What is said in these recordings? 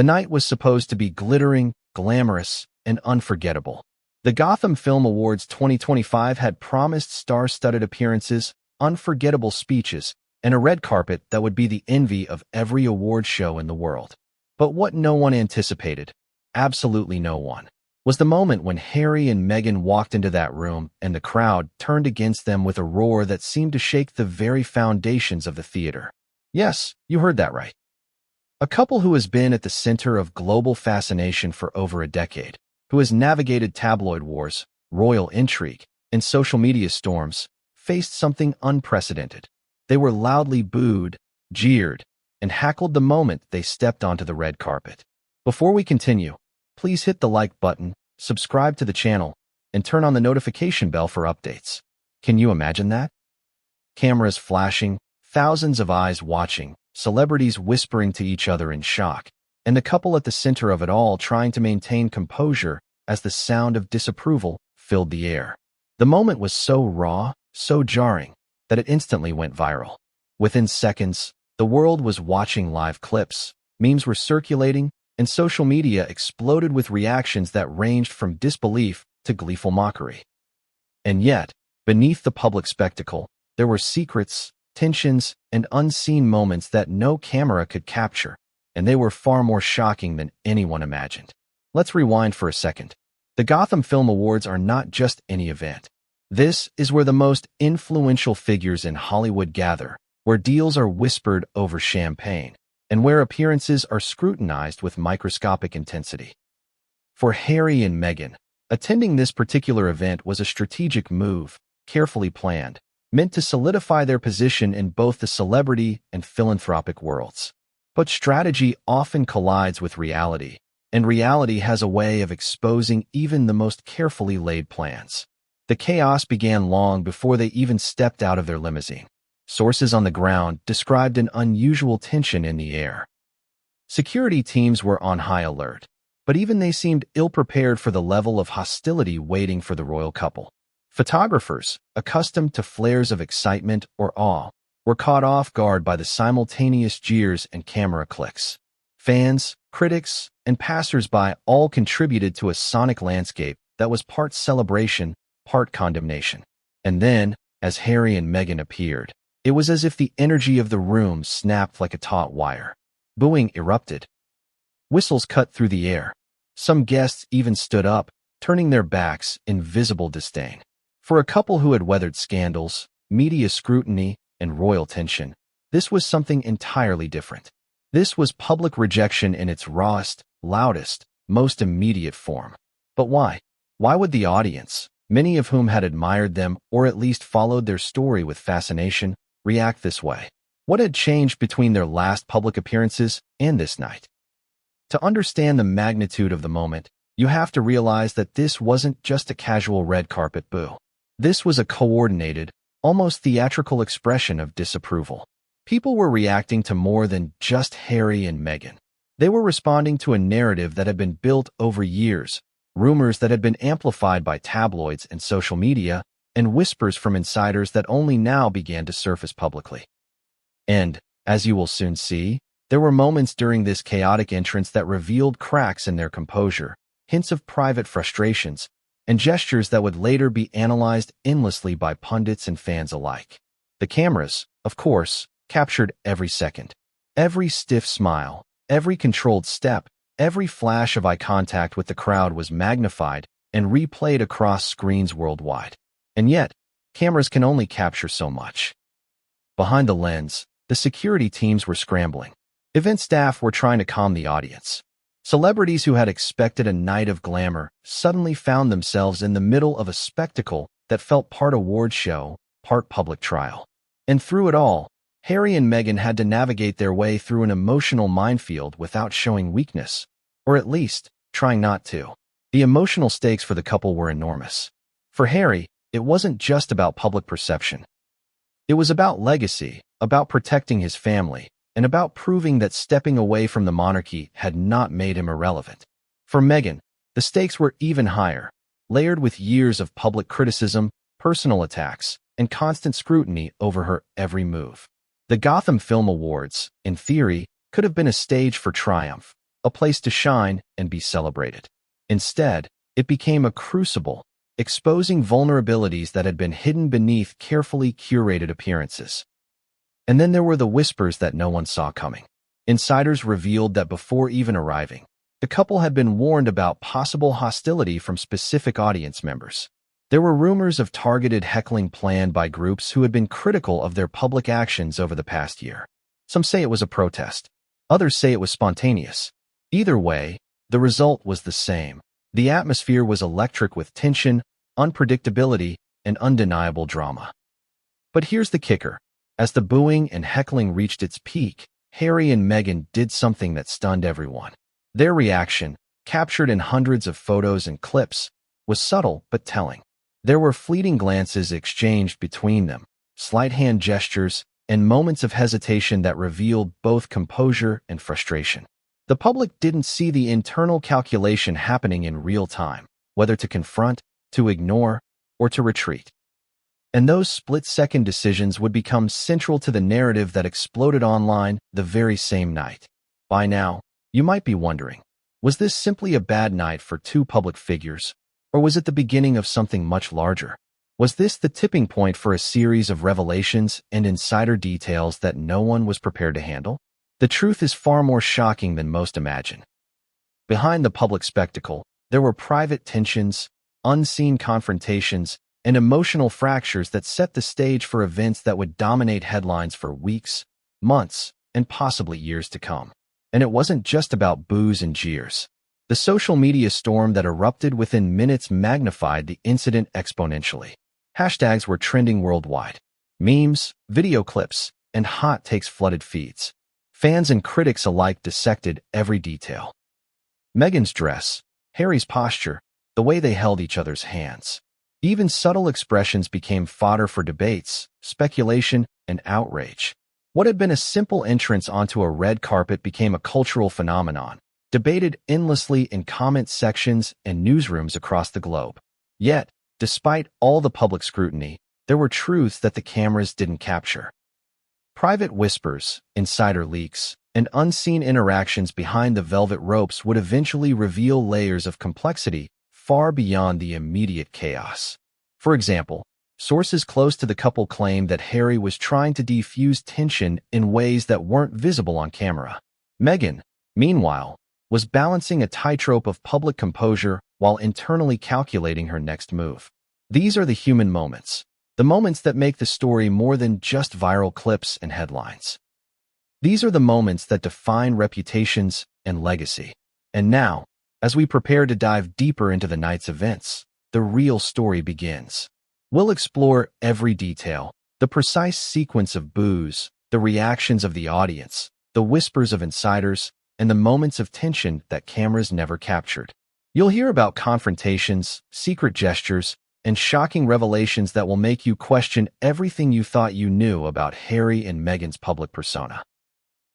The night was supposed to be glittering, glamorous, and unforgettable. The Gotham Film Awards 2025 had promised star-studded appearances, unforgettable speeches, and a red carpet that would be the envy of every award show in the world. But what no one anticipated, absolutely no one, was the moment when Harry and Meghan walked into that room and the crowd turned against them with a roar that seemed to shake the very foundations of the theater. Yes, you heard that right. A couple who has been at the center of global fascination for over a decade, who has navigated tabloid wars, royal intrigue, and social media storms, faced something unprecedented. They were loudly booed, jeered, and heckled the moment they stepped onto the red carpet. Before we continue, please hit the like button, subscribe to the channel, and turn on the notification bell for updates. Can you imagine that? Cameras flashing, thousands of eyes watching, celebrities whispering to each other in shock, and the couple at the center of it all trying to maintain composure as the sound of disapproval filled the air. The moment was so raw, so jarring, that it instantly went viral. Within seconds, the world was watching live clips, memes were circulating, and social media exploded with reactions that ranged from disbelief to gleeful mockery. And yet, beneath the public spectacle, there were secrets, tensions, and unseen moments that no camera could capture, and they were far more shocking than anyone imagined. Let's rewind for a second. The Gotham Film Awards are not just any event. This is where the most influential figures in Hollywood gather, where deals are whispered over champagne, and where appearances are scrutinized with microscopic intensity. For Harry and Meghan, attending this particular event was a strategic move, carefully planned, meant to solidify their position in both the celebrity and philanthropic worlds. But strategy often collides with reality, and reality has a way of exposing even the most carefully laid plans. The chaos began long before they even stepped out of their limousine. Sources on the ground described an unusual tension in the air. Security teams were on high alert, but even they seemed ill-prepared for the level of hostility waiting for the royal couple. Photographers, accustomed to flares of excitement or awe, were caught off guard by the simultaneous jeers and camera clicks. Fans, critics, and passers-by all contributed to a sonic landscape that was part celebration, part condemnation. And then, as Harry and Meghan appeared, it was as if the energy of the room snapped like a taut wire. Booing erupted. Whistles cut through the air. Some guests even stood up, turning their backs in visible disdain. For a couple who had weathered scandals, media scrutiny, and royal tension, this was something entirely different. This was public rejection in its rawest, loudest, most immediate form. But why? Why would the audience, many of whom had admired them or at least followed their story with fascination, react this way? What had changed between their last public appearances and this night? To understand the magnitude of the moment, you have to realize that this wasn't just a casual red carpet boo. This was a coordinated, almost theatrical expression of disapproval. People were reacting to more than just Harry and Meghan. They were responding to a narrative that had been built over years, rumors that had been amplified by tabloids and social media, and whispers from insiders that only now began to surface publicly. And, as you will soon see, there were moments during this chaotic entrance that revealed cracks in their composure, hints of private frustrations, and gestures that would later be analyzed endlessly by pundits and fans alike. The cameras, of course, captured every second. Every stiff smile, every controlled step, every flash of eye contact with the crowd was magnified and replayed across screens worldwide. And yet, cameras can only capture so much. Behind the lens, the security teams were scrambling. Event staff were trying to calm the audience. Celebrities who had expected a night of glamour suddenly found themselves in the middle of a spectacle that felt part award show, part public trial. And through it all, Harry and Meghan had to navigate their way through an emotional minefield without showing weakness, or at least, trying not to. The emotional stakes for the couple were enormous. For Harry, it wasn't just about public perception. It was about legacy, about protecting his family, and about proving that stepping away from the monarchy had not made him irrelevant. For Meghan, the stakes were even higher, layered with years of public criticism, personal attacks, and constant scrutiny over her every move. The Gotham Film Awards, in theory, could have been a stage for triumph, a place to shine and be celebrated. Instead, it became a crucible, exposing vulnerabilities that had been hidden beneath carefully curated appearances. And then there were the whispers that no one saw coming. Insiders revealed that before even arriving, the couple had been warned about possible hostility from specific audience members. There were rumors of targeted heckling planned by groups who had been critical of their public actions over the past year. Some say it was a protest. Others say it was spontaneous. Either way, the result was the same. The atmosphere was electric with tension, unpredictability, and undeniable drama. But here's the kicker. As the booing and heckling reached its peak, Harry and Meghan did something that stunned everyone. Their reaction, captured in hundreds of photos and clips, was subtle but telling. There were fleeting glances exchanged between them, slight hand gestures, and moments of hesitation that revealed both composure and frustration. The public didn't see the internal calculation happening in real time, whether to confront, to ignore, or to retreat. And those split-second decisions would become central to the narrative that exploded online the very same night. By now, you might be wondering, was this simply a bad night for two public figures, or was it the beginning of something much larger? Was this the tipping point for a series of revelations and insider details that no one was prepared to handle? The truth is far more shocking than most imagine. Behind the public spectacle, there were private tensions, unseen confrontations, and emotional fractures that set the stage for events that would dominate headlines for weeks, months, and possibly years to come. And it wasn't just about boos and jeers. The social media storm that erupted within minutes magnified the incident exponentially. Hashtags were trending worldwide. Memes, video clips, and hot takes flooded feeds. Fans and critics alike dissected every detail. Meghan's dress, Harry's posture, the way they held each other's hands. Even subtle expressions became fodder for debates, speculation, and outrage. What had been a simple entrance onto a red carpet became a cultural phenomenon, debated endlessly in comment sections and newsrooms across the globe. Yet, despite all the public scrutiny, there were truths that the cameras didn't capture. Private whispers, insider leaks, and unseen interactions behind the velvet ropes would eventually reveal layers of complexity far beyond the immediate chaos. For example, sources close to the couple claimed that Harry was trying to defuse tension in ways that weren't visible on camera. Meghan, meanwhile, was balancing a tightrope of public composure while internally calculating her next move. These are the human moments, the moments that make the story more than just viral clips and headlines. These are the moments that define reputations and legacy. And now, as we prepare to dive deeper into the night's events, the real story begins. We'll explore every detail, the precise sequence of boos, the reactions of the audience, the whispers of insiders, and the moments of tension that cameras never captured. You'll hear about confrontations, secret gestures, and shocking revelations that will make you question everything you thought you knew about Harry and Meghan's public persona.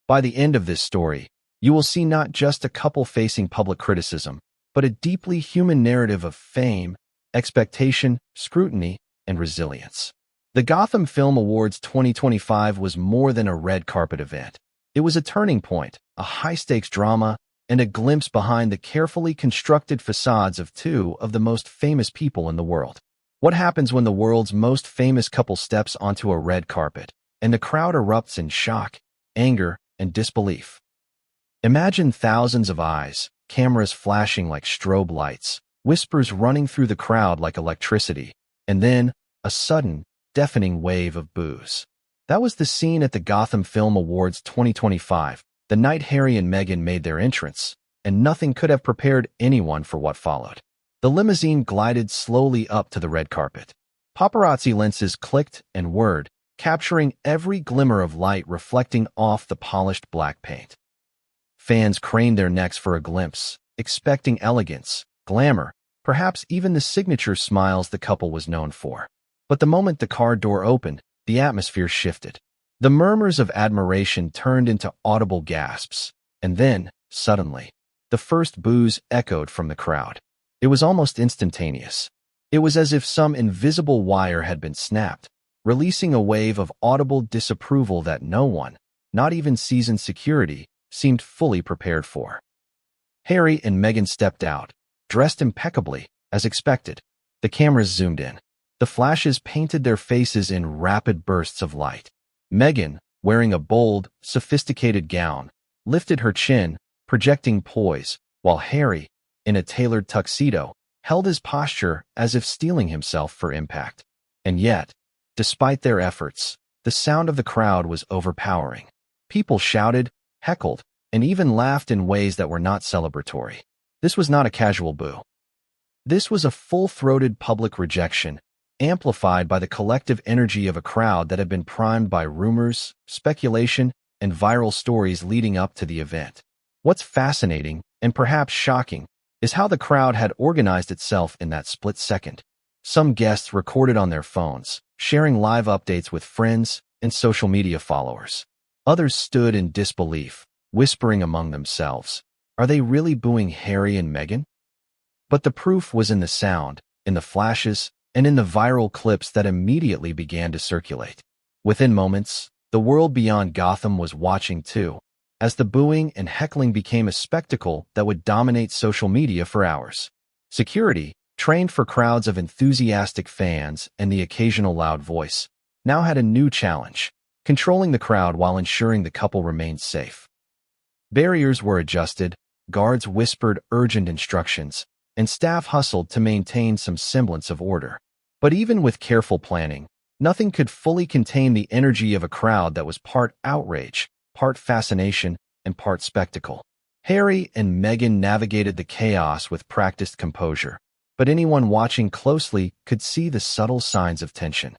By the end of this story, you will see not just a couple facing public criticism, but a deeply human narrative of fame, expectation, scrutiny, and resilience. The Gotham Film Awards 2025 was more than a red carpet event. It was a turning point, a high-stakes drama, and a glimpse behind the carefully constructed facades of two of the most famous people in the world. What happens when the world's most famous couple steps onto a red carpet, and the crowd erupts in shock, anger, and disbelief? Imagine thousands of eyes, cameras flashing like strobe lights, whispers running through the crowd like electricity, and then a sudden, deafening wave of boos. That was the scene at the Gotham Film Awards 2025, the night Harry and Meghan made their entrance, and nothing could have prepared anyone for what followed. The limousine glided slowly up to the red carpet. Paparazzi lenses clicked and whirred, capturing every glimmer of light reflecting off the polished black paint. Fans craned their necks for a glimpse, expecting elegance, glamour, perhaps even the signature smiles the couple was known for. But the moment the car door opened, the atmosphere shifted. The murmurs of admiration turned into audible gasps, and then, suddenly, the first boos echoed from the crowd. It was almost instantaneous. It was as if some invisible wire had been snapped, releasing a wave of audible disapproval that no one, not even seasoned security, seemed fully prepared for. Harry and Meghan stepped out, dressed impeccably, as expected. The cameras zoomed in. The flashes painted their faces in rapid bursts of light. Meghan, wearing a bold, sophisticated gown, lifted her chin, projecting poise, while Harry, in a tailored tuxedo, held his posture as if steeling himself for impact. And yet, despite their efforts, the sound of the crowd was overpowering. People shouted, heckled, and even laughed in ways that were not celebratory. This was not a casual boo. This was a full-throated public rejection, amplified by the collective energy of a crowd that had been primed by rumors, speculation, and viral stories leading up to the event. What's fascinating, and perhaps shocking, is how the crowd had organized itself in that split second. Some guests recorded on their phones, sharing live updates with friends and social media followers. Others stood in disbelief, whispering among themselves, "Are they really booing Harry and Meghan?" But the proof was in the sound, in the flashes, and in the viral clips that immediately began to circulate. Within moments, the world beyond Gotham was watching too, as the booing and heckling became a spectacle that would dominate social media for hours. Security, trained for crowds of enthusiastic fans and the occasional loud voice, now had a new challenge, controlling the crowd while ensuring the couple remained safe. Barriers were adjusted, guards whispered urgent instructions, and staff hustled to maintain some semblance of order. But even with careful planning, nothing could fully contain the energy of a crowd that was part outrage, part fascination, and part spectacle. Harry and Meghan navigated the chaos with practiced composure, but anyone watching closely could see the subtle signs of tension.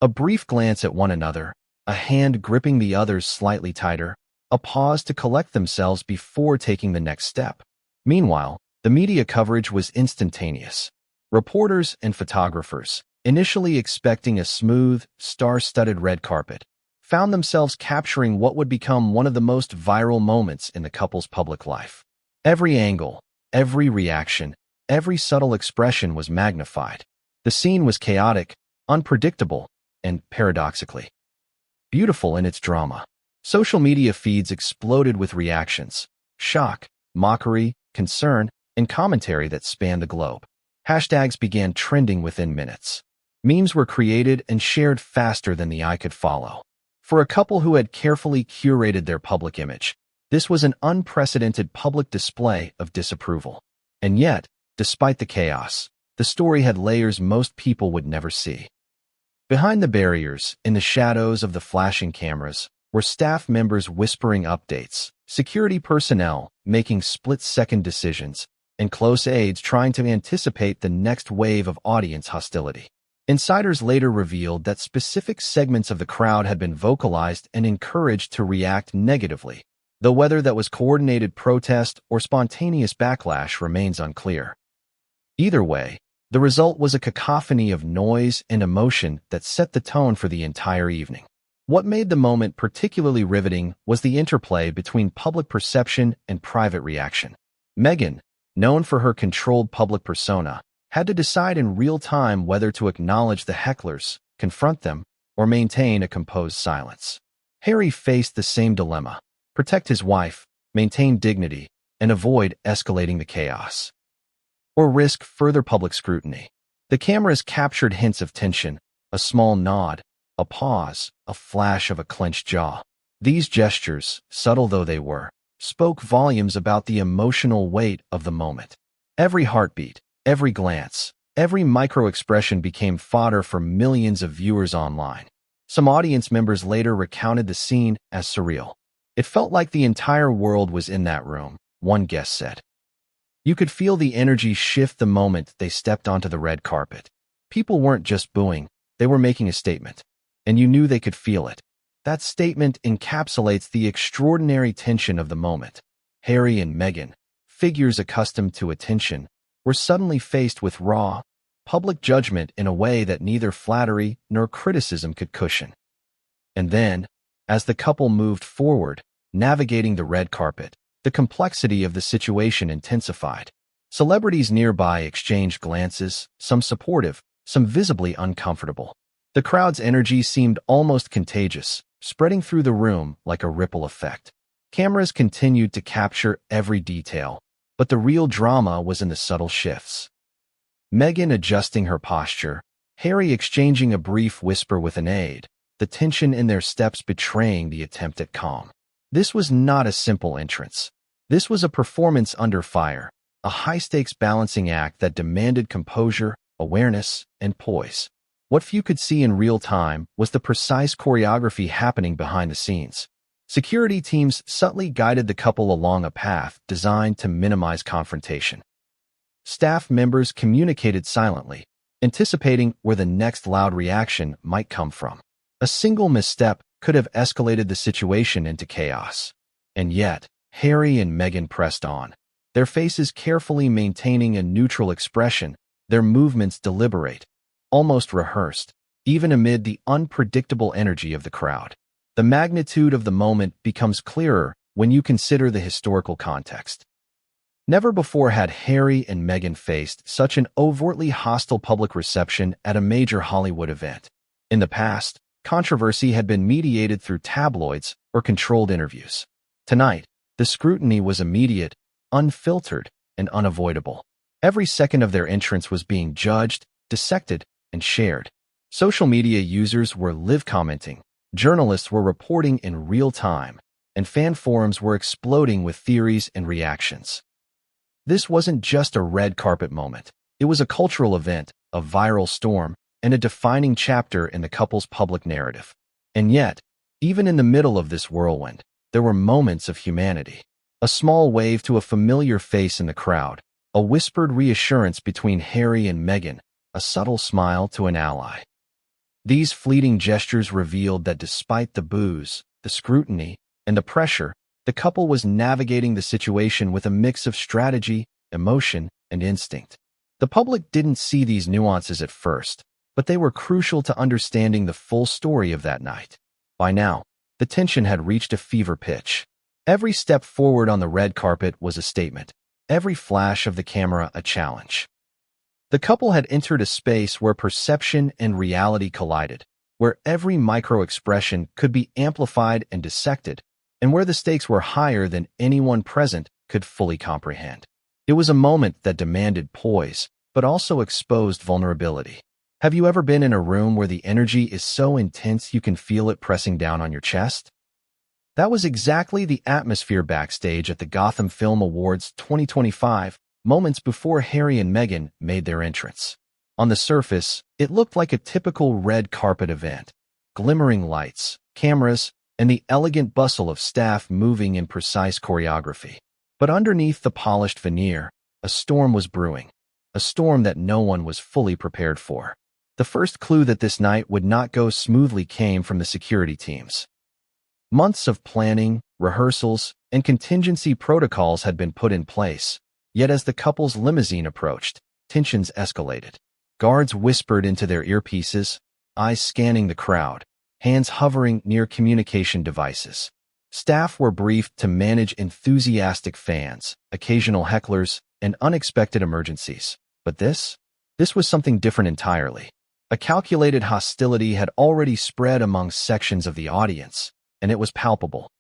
A brief glance at one another, a hand gripping the other's slightly tighter, a pause to collect themselves before taking the next step. Meanwhile, the media coverage was instantaneous. Reporters and photographers, initially expecting a smooth, star-studded red carpet, found themselves capturing what would become one of the most viral moments in the couple's public life. Every angle, every reaction, every subtle expression was magnified. The scene was chaotic, unpredictable, and, paradoxically, beautiful in its drama. Social media feeds exploded with reactions, shock, mockery, concern, and commentary that spanned the globe. Hashtags began trending within minutes. Memes were created and shared faster than the eye could follow. For a couple who had carefully curated their public image, this was an unprecedented public display of disapproval. And yet, despite the chaos, the story had layers most people would never see. Behind the barriers, in the shadows of the flashing cameras, were staff members whispering updates, security personnel making split-second decisions, and close aides trying to anticipate the next wave of audience hostility. Insiders later revealed that specific segments of the crowd had been vocalized and encouraged to react negatively, though whether that was coordinated protest or spontaneous backlash remains unclear. Either way, the result was a cacophony of noise and emotion that set the tone for the entire evening. What made the moment particularly riveting was the interplay between public perception and private reaction. Meghan, known for her controlled public persona, had to decide in real time whether to acknowledge the hecklers, confront them, or maintain a composed silence. Harry faced the same dilemma: protect his wife, maintain dignity, and avoid escalating the chaos, or risk further public scrutiny. The cameras captured hints of tension, a small nod, a pause, a flash of a clenched jaw. These gestures, subtle though they were, spoke volumes about the emotional weight of the moment. Every heartbeat, every glance, every micro-expression became fodder for millions of viewers online. Some audience members later recounted the scene as surreal. "It felt like the entire world was in that room," one guest said. You could feel the energy shift the moment they stepped onto the red carpet. People weren't just booing, they were making a statement. And you knew they could feel it. That statement encapsulates the extraordinary tension of the moment. Harry and Meghan, figures accustomed to attention, were suddenly faced with raw, public judgment in a way that neither flattery nor criticism could cushion. And then, as the couple moved forward, navigating the red carpet, the complexity of the situation intensified. Celebrities nearby exchanged glances, some supportive, some visibly uncomfortable. The crowd's energy seemed almost contagious, spreading through the room like a ripple effect. Cameras continued to capture every detail, But the real drama was in the subtle shifts. Meghan adjusting her posture, Harry exchanging a brief whisper with an aide, the tension in their steps betraying the attempt at calm. This was not a simple entrance. This was a performance under fire, a high-stakes balancing act that demanded composure, awareness, and poise. What few could see in real time was the precise choreography happening behind the scenes. Security teams subtly guided the couple along a path designed to minimize confrontation. Staff members communicated silently, anticipating where the next loud reaction might come from. A single misstep could have escalated the situation into chaos. And yet, Harry and Meghan pressed on, their faces carefully maintaining a neutral expression, their movements deliberate, almost rehearsed, even amid the unpredictable energy of the crowd. The magnitude of the moment becomes clearer when you consider the historical context. Never before had Harry and Meghan faced such an overtly hostile public reception at a major Hollywood event. In the past, controversy had been mediated through tabloids or controlled interviews. Tonight, the scrutiny was immediate, unfiltered, and unavoidable. Every second of their entrance was being judged, dissected, and shared. Social media users were live commenting, journalists were reporting in real time, and fan forums were exploding with theories and reactions. This wasn't just a red carpet moment. It was a cultural event, a viral storm, and a defining chapter in the couple's public narrative. And yet, even in the middle of this whirlwind, there were moments of humanity. A small wave to a familiar face in the crowd, a whispered reassurance between Harry and Meghan, a subtle smile to an ally. These fleeting gestures revealed that despite the boos, the scrutiny, and the pressure, the couple was navigating the situation with a mix of strategy, emotion, and instinct. The public didn't see these nuances at first, but they were crucial to understanding the full story of that night. By now, the tension had reached a fever pitch. Every step forward on the red carpet was a statement, every flash of the camera a challenge. The couple had entered a space where perception and reality collided, where every micro-expression could be amplified and dissected, and where the stakes were higher than anyone present could fully comprehend. It was a moment that demanded poise, but also exposed vulnerability. Have you ever been in a room where the energy is so intense you can feel it pressing down on your chest? That was exactly the atmosphere backstage at the Gotham Film Awards 2025, moments before Harry and Meghan made their entrance. On the surface, it looked like a typical red carpet event. Glimmering lights, cameras, and the elegant bustle of staff moving in precise choreography. But underneath the polished veneer, a storm was brewing, a storm that no one was fully prepared for. The first clue that this night would not go smoothly came from the security teams. Months of planning, rehearsals, and contingency protocols had been put in place, yet as the couple's limousine approached, tensions escalated. Guards whispered into their earpieces, eyes scanning the crowd, hands hovering near communication devices. Staff were briefed to manage enthusiastic fans, occasional hecklers, and unexpected emergencies. But this was something different entirely. A calculated hostility had already spread among sections of the audience, and it was palpable.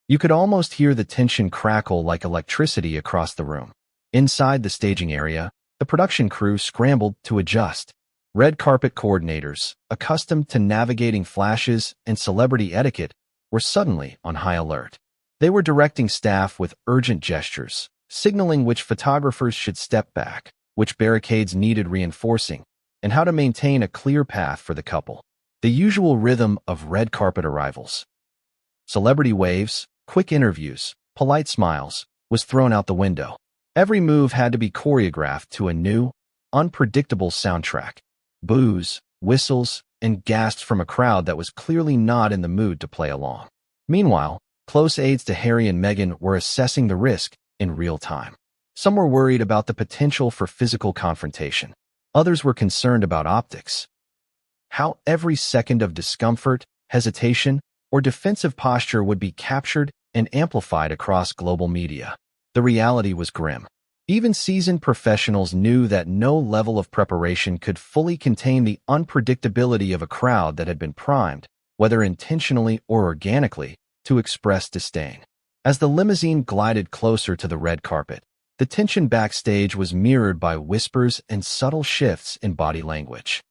You could almost hear the tension crackle like electricity across the room. Inside the staging area, the production crew scrambled to adjust. Red carpet coordinators, accustomed to navigating flashes and celebrity etiquette, were suddenly on high alert. They were directing staff with urgent gestures, signaling which photographers should step back, which barricades needed reinforcing, and how to maintain a clear path for the couple. The usual rhythm of red carpet arrivals. Celebrity waves, quick interviews, polite smiles, was thrown out the window. Every move had to be choreographed to a new, unpredictable soundtrack. Boos, whistles, and gasps from a crowd that was clearly not in the mood to play along. Meanwhile, close aides to Harry and Meghan were assessing the risk in real time. Some were worried about the potential for physical confrontation. Others were concerned about optics. How every second of discomfort, hesitation, or defensive posture would be captured and amplified across global media. The reality was grim. Even seasoned professionals knew that no level of preparation could fully contain the unpredictability of a crowd that had been primed, whether intentionally or organically, to express disdain. As the limousine glided closer to the red carpet, The tension backstage was mirrored by whispers and subtle shifts in body language.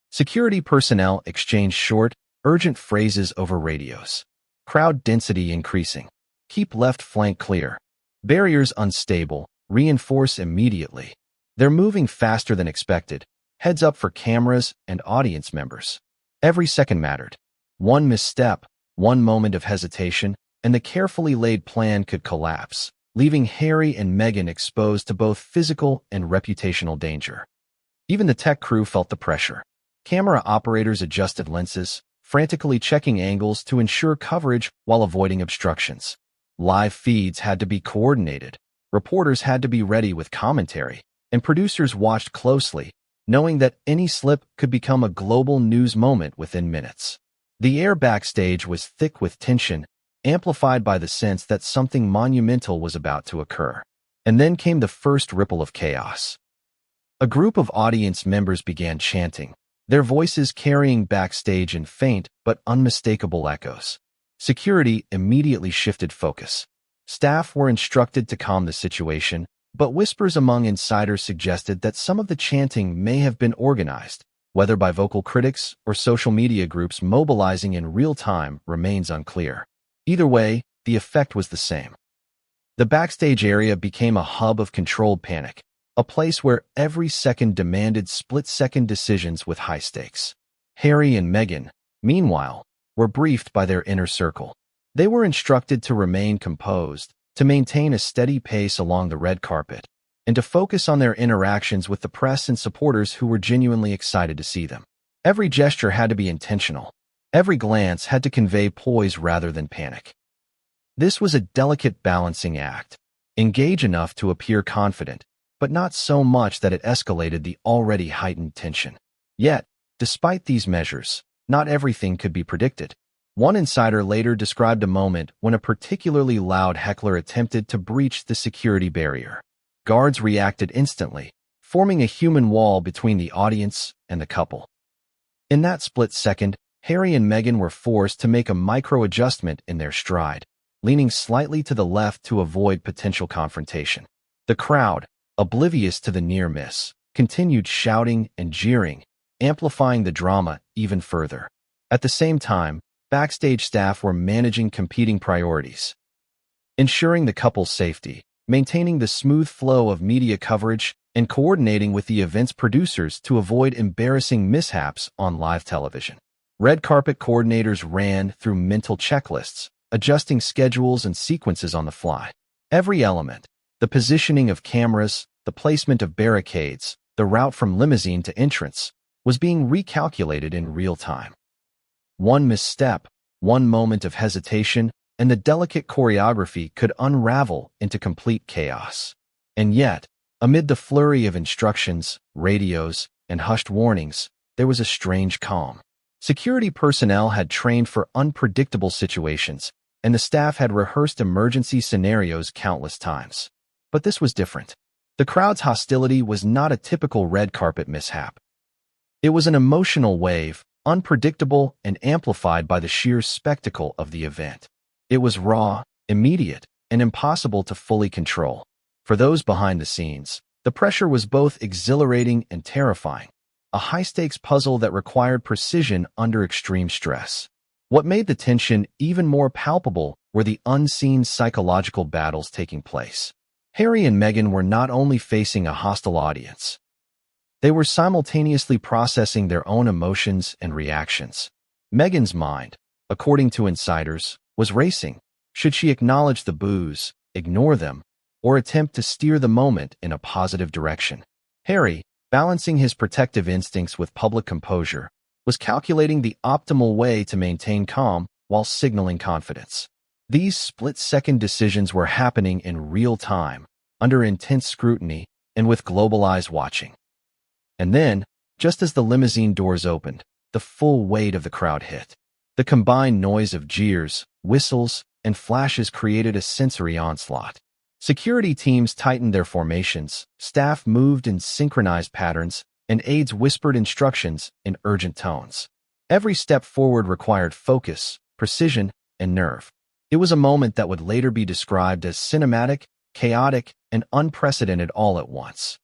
Security personnel exchanged short, urgent phrases over radios. Crowd density increasing. Keep left flank clear. Barriers unstable. Reinforce immediately. They're moving faster than expected. Heads up for cameras and audience members. Every second mattered. One misstep, one moment of hesitation, and the carefully laid plan could collapse, leaving Harry and Meghan exposed to both physical and reputational danger. Even the tech crew felt the pressure. Camera operators adjusted lenses, frantically checking angles to ensure coverage while avoiding obstructions. Live feeds had to be coordinated, reporters had to be ready with commentary, and producers watched closely, knowing that any slip could become a global news moment within minutes. The air backstage was thick with tension, amplified by the sense that something monumental was about to occur. And then came the first ripple of chaos. A group of audience members began chanting, their voices carrying backstage in faint but unmistakable echoes. Security immediately shifted focus. Staff were instructed to calm the situation, but whispers among insiders suggested that some of the chanting may have been organized. Whether by vocal critics or social media groups mobilizing in real time remains unclear. Either way, the effect was the same. The backstage area became a hub of controlled panic, a place where every second demanded split-second decisions with high stakes. Harry and Meghan, meanwhile, were briefed by their inner circle. They were instructed to remain composed, to maintain a steady pace along the red carpet, and to focus on their interactions with the press and supporters who were genuinely excited to see them. Every gesture had to be intentional. Every glance had to convey poise rather than panic. This was a delicate balancing act. Engage enough to appear confident, but not so much that it escalated the already heightened tension. Yet, despite these measures, not everything could be predicted. One insider later described a moment when a particularly loud heckler attempted to breach the security barrier. Guards reacted instantly, forming a human wall between the audience and the couple. In that split second, Harry and Meghan were forced to make a micro-adjustment in their stride, leaning slightly to the left to avoid potential confrontation. The crowd, oblivious to the near miss, continued shouting and jeering, amplifying the drama even further. At the same time, backstage staff were managing competing priorities. Ensuring the couple's safety, maintaining the smooth flow of media coverage, and coordinating with the event's producers to avoid embarrassing mishaps on live television. Red carpet coordinators ran through mental checklists, adjusting schedules and sequences on the fly. Every element, the positioning of cameras, the placement of barricades, the route from limousine to entrance, was being recalculated in real time. One misstep, one moment of hesitation, and the delicate choreography could unravel into complete chaos. And yet, amid the flurry of instructions, radios, and hushed warnings, there was a strange calm. Security personnel had trained for unpredictable situations, and the staff had rehearsed emergency scenarios countless times. But this was different. The crowd's hostility was not a typical red carpet mishap. It was an emotional wave, unpredictable and amplified by the sheer spectacle of the event. It was raw, immediate, and impossible to fully control. For those behind the scenes, the pressure was both exhilarating and terrifying, a high-stakes puzzle that required precision under extreme stress. What made the tension even more palpable were the unseen psychological battles taking place. Harry and Meghan were not only facing a hostile audience, they were simultaneously processing their own emotions and reactions. Meghan's mind, according to insiders, was racing. Should she acknowledge the boos, ignore them, or attempt to steer the moment in a positive direction? Harry, balancing his protective instincts with public composure, was calculating the optimal way to maintain calm while signaling confidence. These split-second decisions were happening in real time, under intense scrutiny, and with global eyes watching. And then, just as the limousine doors opened, the full weight of the crowd hit. The combined noise of jeers, whistles, and flashes created a sensory onslaught. Security teams tightened their formations, staff moved in synchronized patterns, and aides whispered instructions in urgent tones. Every step forward required focus, precision, and nerve. It was a moment that would later be described as cinematic chaotic, and unprecedented all at once.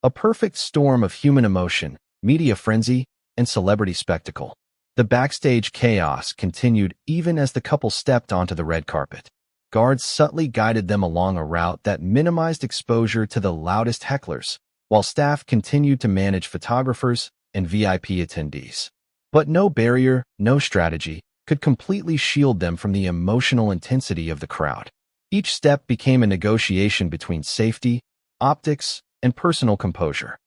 A perfect storm of human emotion, media frenzy, and celebrity spectacle. The backstage chaos continued even as the couple stepped onto the red carpet. Guards subtly guided them along a route that minimized exposure to the loudest hecklers, while staff continued to manage photographers and VIP attendees. But no barrier, no strategy, could completely shield them from the emotional intensity of the crowd. Each step became a negotiation between safety, optics, and personal composure.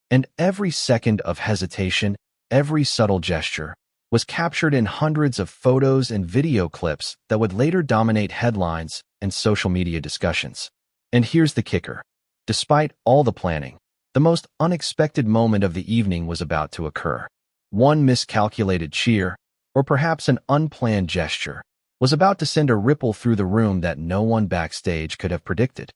And every second of hesitation, every subtle gesture, was captured in hundreds of photos and video clips that would later dominate headlines and social media discussions. And here's the kicker. Despite all the planning, the most unexpected moment of the evening was about to occur. One miscalculated cheer, or perhaps an unplanned gesture, was about to send a ripple through the room that no one backstage could have predicted.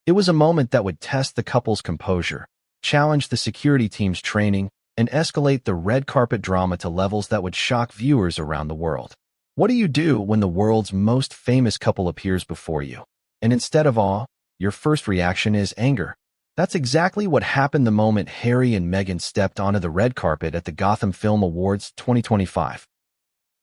It was a moment that would test the couple's composure, challenge the security team's training, and escalate the red carpet drama to levels that would shock viewers around the world. What do you do when the world's most famous couple appears before you? And instead of awe, your first reaction is anger. That's exactly what happened the moment Harry and Meghan stepped onto the red carpet at the Gotham Film Awards 2025.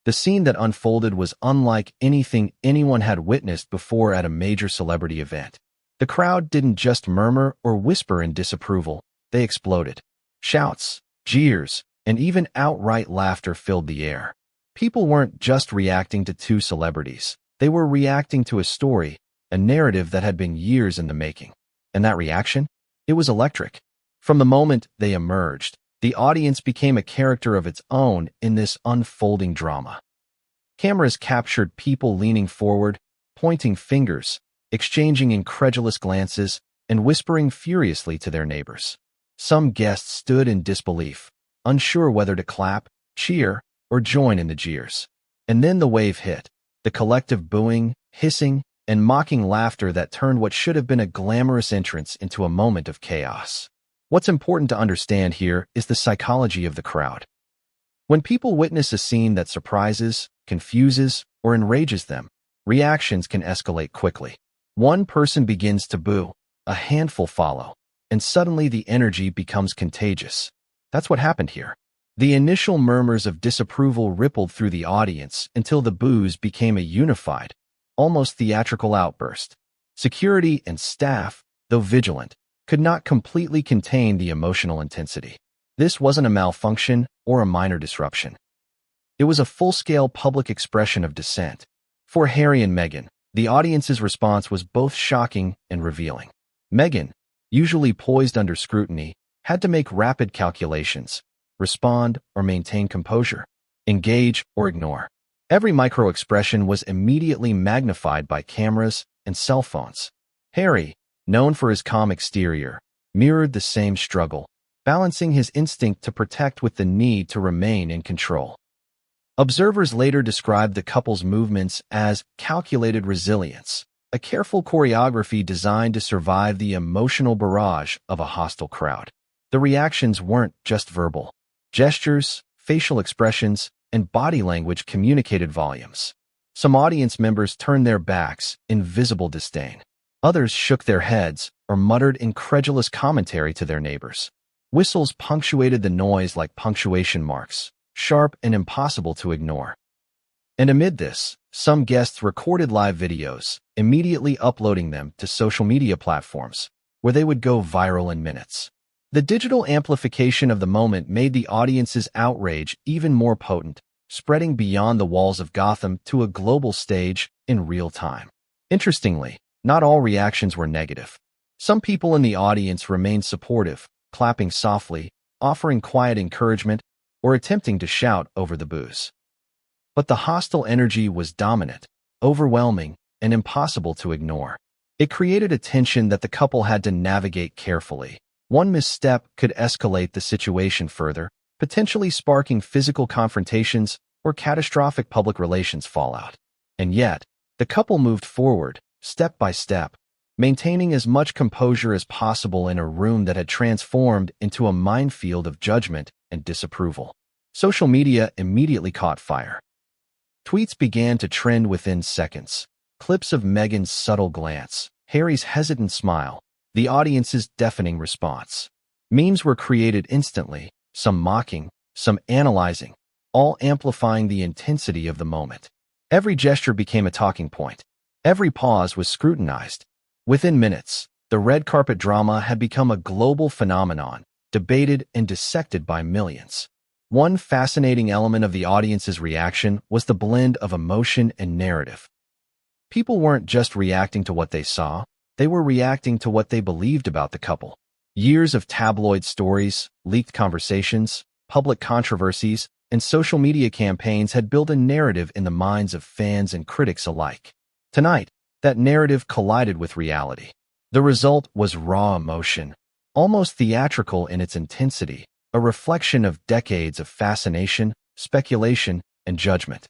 The scene that unfolded was unlike anything anyone had witnessed before at a major celebrity event. The crowd didn't just murmur or whisper in disapproval, they exploded. Shouts, jeers, and even outright laughter filled the air. People weren't just reacting to two celebrities. They were reacting to a story, a narrative that had been years in the making. And that reaction? It was electric. From the moment they emerged, the audience became a character of its own in this unfolding drama. Cameras captured people leaning forward, pointing fingers, exchanging incredulous glances, and whispering furiously to their neighbors. Some guests stood in disbelief, unsure whether to clap, cheer, or join in the jeers. And then the wave hit, the collective booing, hissing, and mocking laughter that turned what should have been a glamorous entrance into a moment of chaos. What's important to understand here is the psychology of the crowd. When people witness a scene that surprises, confuses, or enrages them, reactions can escalate quickly. One person begins to boo, a handful follow, and suddenly the energy becomes contagious. That's what happened here. The initial murmurs of disapproval rippled through the audience until the boos became a unified, almost theatrical outburst. Security and staff, though vigilant, could not completely contain the emotional intensity. This wasn't a malfunction or a minor disruption. It was a full-scale public expression of dissent. For Harry and Meghan, the audience's response was both shocking and revealing. Meghan, usually poised under scrutiny, had to make rapid calculations, respond or maintain composure, engage or ignore. Every micro-expression was immediately magnified by cameras and cell phones. Harry, known for his calm exterior, mirrored the same struggle, balancing his instinct to protect with the need to remain in control. Observers later described the couple's movements as calculated resilience, a careful choreography designed to survive the emotional barrage of a hostile crowd. The reactions weren't just verbal. Gestures, facial expressions, and body language communicated volumes. Some audience members turned their backs in visible disdain. Others shook their heads or muttered incredulous commentary to their neighbors. Whistles punctuated the noise like punctuation marks, sharp and impossible to ignore. And amid this, some guests recorded live videos, immediately uploading them to social media platforms, where they would go viral in minutes. The digital amplification of the moment made the audience's outrage even more potent, spreading beyond the walls of Gotham to a global stage in real time. Interestingly, not all reactions were negative. Some people in the audience remained supportive, clapping softly, offering quiet encouragement, or attempting to shout over the boos. But the hostile energy was dominant, overwhelming, and impossible to ignore. It created a tension that the couple had to navigate carefully. One misstep could escalate the situation further, potentially sparking physical confrontations or catastrophic public relations fallout. And yet, the couple moved forward, step by step, maintaining as much composure as possible in a room that had transformed into a minefield of judgment and disapproval. Social media immediately caught fire. Tweets began to trend within seconds. Clips of Meghan's subtle glance, Harry's hesitant smile, the audience's deafening response. Memes were created instantly, some mocking, some analyzing, all amplifying the intensity of the moment. Every gesture became a talking point. Every pause was scrutinized. Within minutes, the red carpet drama had become a global phenomenon, debated and dissected by millions. One fascinating element of the audience's reaction was the blend of emotion and narrative. People weren't just reacting to what they saw, they were reacting to what they believed about the couple. Years of tabloid stories, leaked conversations, public controversies, and social media campaigns had built a narrative in the minds of fans and critics alike. Tonight, that narrative collided with reality. The result was raw emotion, almost theatrical in its intensity, a reflection of decades of fascination, speculation, and judgment.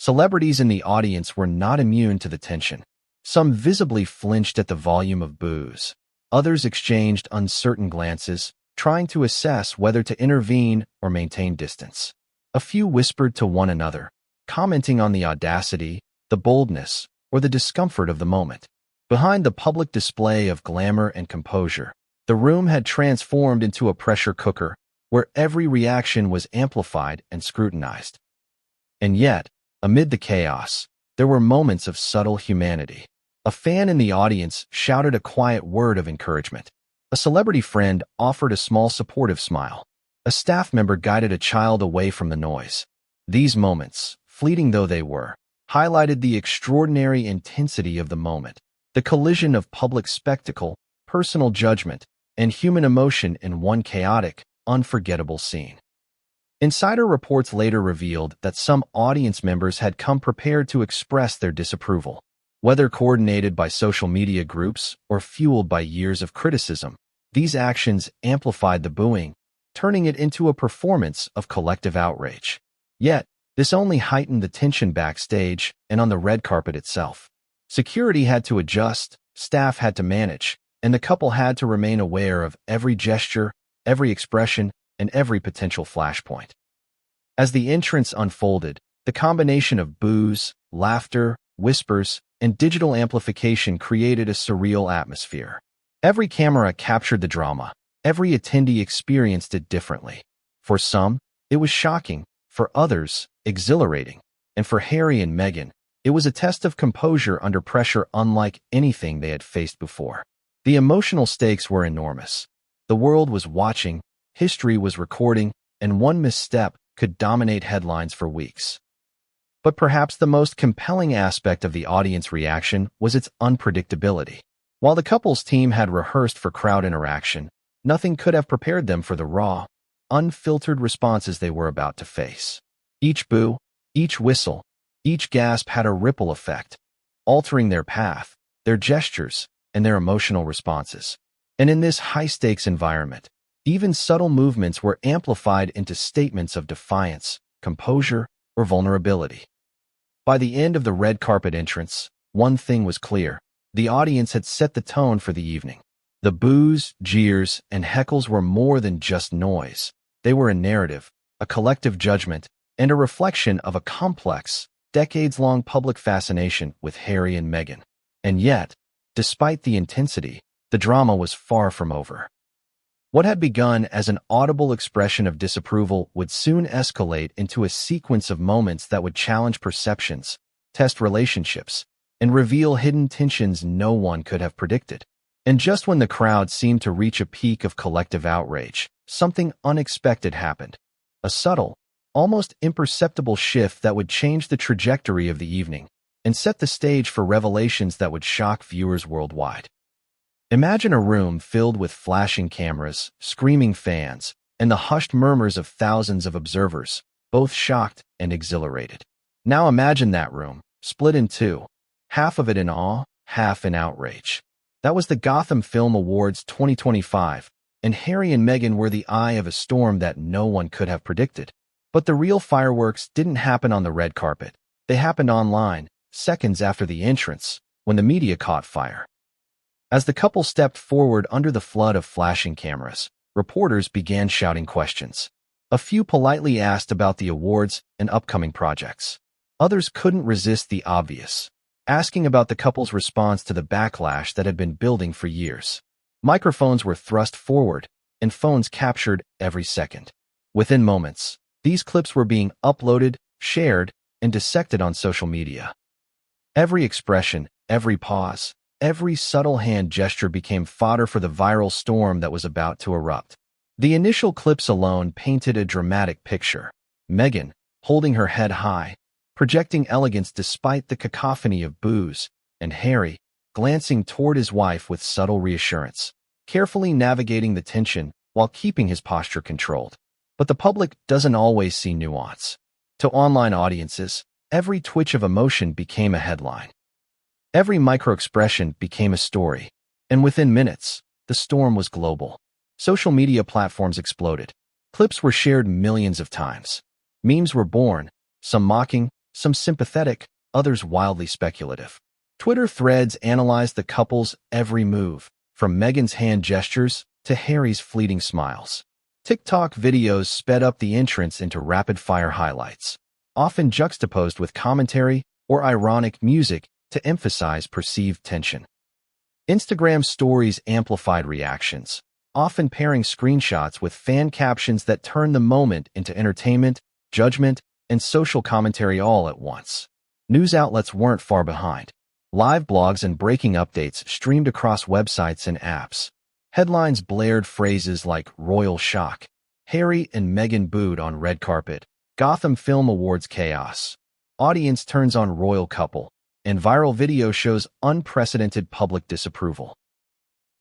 Celebrities in the audience were not immune to the tension. Some visibly flinched at the volume of boos. Others exchanged uncertain glances, trying to assess whether to intervene or maintain distance. A few whispered to one another, commenting on the audacity, the boldness, or the discomfort of the moment. Behind the public display of glamour and composure, the room had transformed into a pressure cooker, where every reaction was amplified and scrutinized. And yet, amid the chaos, there were moments of subtle humanity. A fan in the audience shouted a quiet word of encouragement. A celebrity friend offered a small supportive smile. A staff member guided a child away from the noise. These moments, fleeting though they were, highlighted the extraordinary intensity of the moment, the collision of public spectacle, personal judgment, and human emotion in one chaotic, unforgettable scene. Insider reports later revealed that some audience members had come prepared to express their disapproval. Whether coordinated by social media groups or fueled by years of criticism, these actions amplified the booing, turning it into a performance of collective outrage. Yet, this only heightened the tension backstage and on the red carpet itself. Security had to adjust, staff had to manage, and the couple had to remain aware of every gesture, every expression, and every potential flashpoint. As the entrance unfolded, the combination of boos, laughter, whispers, and digital amplification created a surreal atmosphere. Every camera captured the drama. Every attendee experienced it differently. For some, it was shocking. For others, exhilarating. And for Harry and Meghan, it was a test of composure under pressure unlike anything they had faced before. The emotional stakes were enormous. The world was watching, history was recording, and one misstep could dominate headlines for weeks. But perhaps the most compelling aspect of the audience reaction was its unpredictability. While the couple's team had rehearsed for crowd interaction, nothing could have prepared them for the raw, unfiltered responses they were about to face. Each boo, each whistle, each gasp had a ripple effect, altering their path, their gestures, and their emotional responses. And in this high-stakes environment, even subtle movements were amplified into statements of defiance, composure, or vulnerability. By the end of the red carpet entrance, one thing was clear. The audience had set the tone for the evening. The boos, jeers, and heckles were more than just noise. They were a narrative, a collective judgment, and a reflection of a complex, decades-long public fascination with Harry and Meghan. And yet, despite the intensity, the drama was far from over. What had begun as an audible expression of disapproval would soon escalate into a sequence of moments that would challenge perceptions, test relationships, and reveal hidden tensions no one could have predicted. And just when the crowd seemed to reach a peak of collective outrage, something unexpected happened. A subtle, almost imperceptible shift that would change the trajectory of the evening and set the stage for revelations that would shock viewers worldwide. Imagine a room filled with flashing cameras, screaming fans, and the hushed murmurs of thousands of observers, both shocked and exhilarated. Now imagine that room, split in two, half of it in awe, half in outrage. That was the Gotham Film Awards 2025, and Harry and Meghan were the eye of a storm that no one could have predicted. But the real fireworks didn't happen on the red carpet. They happened online, seconds after the entrance, when the media caught fire. As the couple stepped forward under the flood of flashing cameras, reporters began shouting questions. A few politely asked about the awards and upcoming projects. Others couldn't resist the obvious. asking about the couple's response to the backlash that had been building for years. Microphones were thrust forward, and phones captured every second. Within moments, these clips were being uploaded, shared, and dissected on social media. Every expression, every pause, every subtle hand gesture became fodder for the viral storm that was about to erupt. The initial clips alone painted a dramatic picture. Meghan, holding her head high, projecting elegance despite the cacophony of boos, and Harry, glancing toward his wife with subtle reassurance, carefully navigating the tension while keeping his posture controlled. But the public doesn't always see nuance. To online audiences, every twitch of emotion became a headline. Every micro-expression became a story, and within minutes, the storm was global. Social media platforms exploded. Clips were shared millions of times. Memes were born, some mocking, some sympathetic, others wildly speculative. Twitter threads analyzed the couple's every move, from Meghan's hand gestures to Harry's fleeting smiles. TikTok videos sped up the entrance into rapid-fire highlights, often juxtaposed with commentary or ironic music to emphasize perceived tension. Instagram stories amplified reactions, often pairing screenshots with fan captions that turned the moment into entertainment, judgment, and social commentary all at once. News outlets weren't far behind. Live blogs and breaking updates streamed across websites and apps. Headlines blared phrases like "royal shock," "Harry and Meghan booed on red carpet," "Gotham Film Awards chaos," "Audience turns on royal couple," and viral video shows unprecedented public disapproval.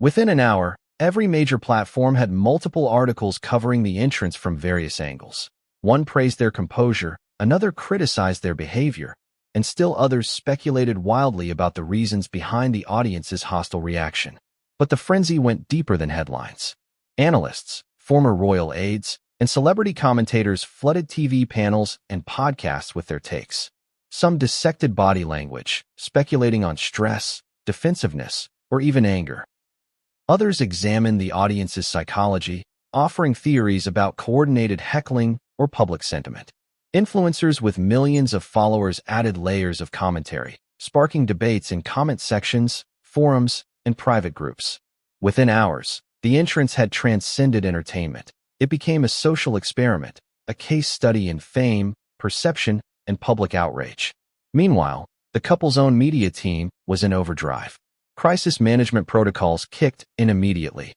Within an hour, every major platform had multiple articles covering the entrance from various angles. One praised their composure, another criticized their behavior, and still others speculated wildly about the reasons behind the audience's hostile reaction. But the frenzy went deeper than headlines. Analysts, former royal aides, and celebrity commentators flooded TV panels and podcasts with their takes. Some dissected body language, speculating on stress, defensiveness, or even anger. Others examined the audience's psychology, offering theories about coordinated heckling or public sentiment. Influencers with millions of followers added layers of commentary, sparking debates in comment sections, forums, and private groups. Within hours, the entrance had transcended entertainment. It became a social experiment, a case study in fame, perception, and public outrage. Meanwhile, the couple's own media team was in overdrive. Crisis management protocols kicked in immediately.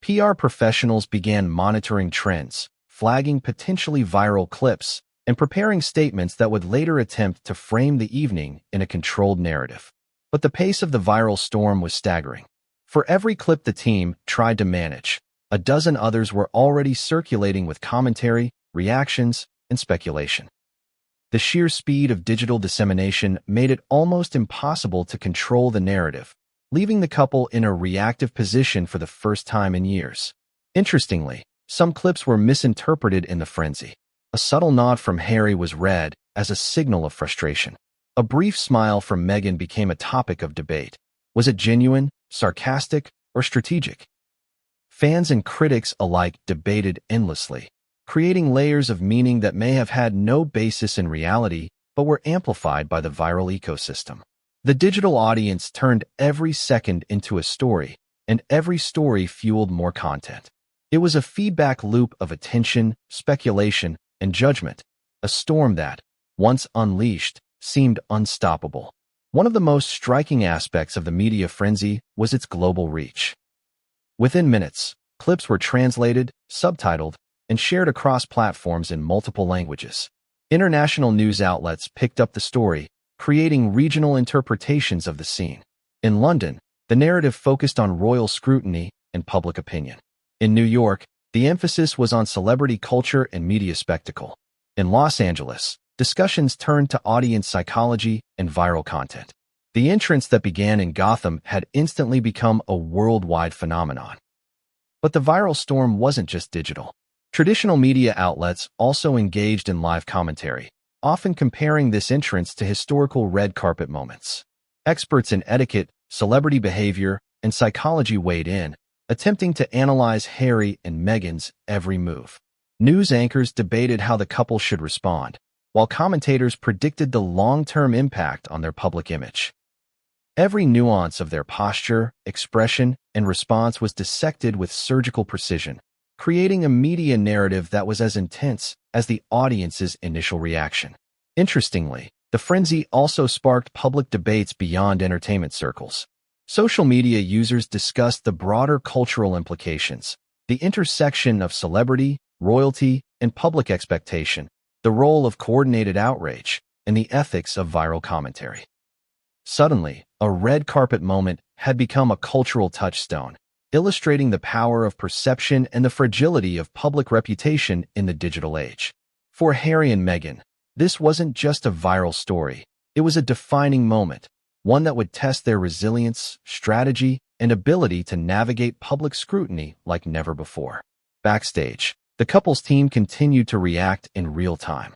PR professionals began monitoring trends, flagging potentially viral clips, and preparing statements that would later attempt to frame the evening in a controlled narrative. But the pace of the viral storm was staggering. For every clip the team tried to manage, a dozen others were already circulating with commentary, reactions, and speculation. The sheer speed of digital dissemination made it almost impossible to control the narrative, leaving the couple in a reactive position for the first time in years. Interestingly, some clips were misinterpreted in the frenzy. A subtle nod from Harry was read as a signal of frustration. A brief smile from Meghan became a topic of debate. Was it genuine, sarcastic, or strategic? Fans and critics alike debated endlessly, creating layers of meaning that may have had no basis in reality but were amplified by the viral ecosystem. The digital audience turned every second into a story, and every story fueled more content. It was a feedback loop of attention, speculation, and judgment, a storm that, once unleashed, seemed unstoppable. One of the most striking aspects of the media frenzy was its global reach. Within minutes, clips were translated, subtitled, and shared across platforms in multiple languages. International news outlets picked up the story, creating regional interpretations of the scene. In London, the narrative focused on royal scrutiny and public opinion. In New York, the emphasis was on celebrity culture and media spectacle. In Los Angeles, discussions turned to audience psychology and viral content. The entrance that began in Gotham had instantly become a worldwide phenomenon. But the viral storm wasn't just digital. Traditional media outlets also engaged in live commentary, often comparing this entrance to historical red carpet moments. Experts in etiquette, celebrity behavior, and psychology weighed in, attempting to analyze Harry and Meghan's every move. News anchors debated how the couple should respond, while commentators predicted the long-term impact on their public image. Every nuance of their posture, expression, and response was dissected with surgical precision, creating a media narrative that was as intense as the audience's initial reaction. Interestingly, the frenzy also sparked public debates beyond entertainment circles. Social media users discussed the broader cultural implications, the intersection of celebrity, royalty, and public expectation, the role of coordinated outrage, and the ethics of viral commentary. Suddenly, a red carpet moment had become a cultural touchstone, illustrating the power of perception and the fragility of public reputation in the digital age. For Harry and Meghan, this wasn't just a viral story. It was a defining moment, one that would test their resilience, strategy, and ability to navigate public scrutiny like never before. Backstage, the couple's team continued to react in real time.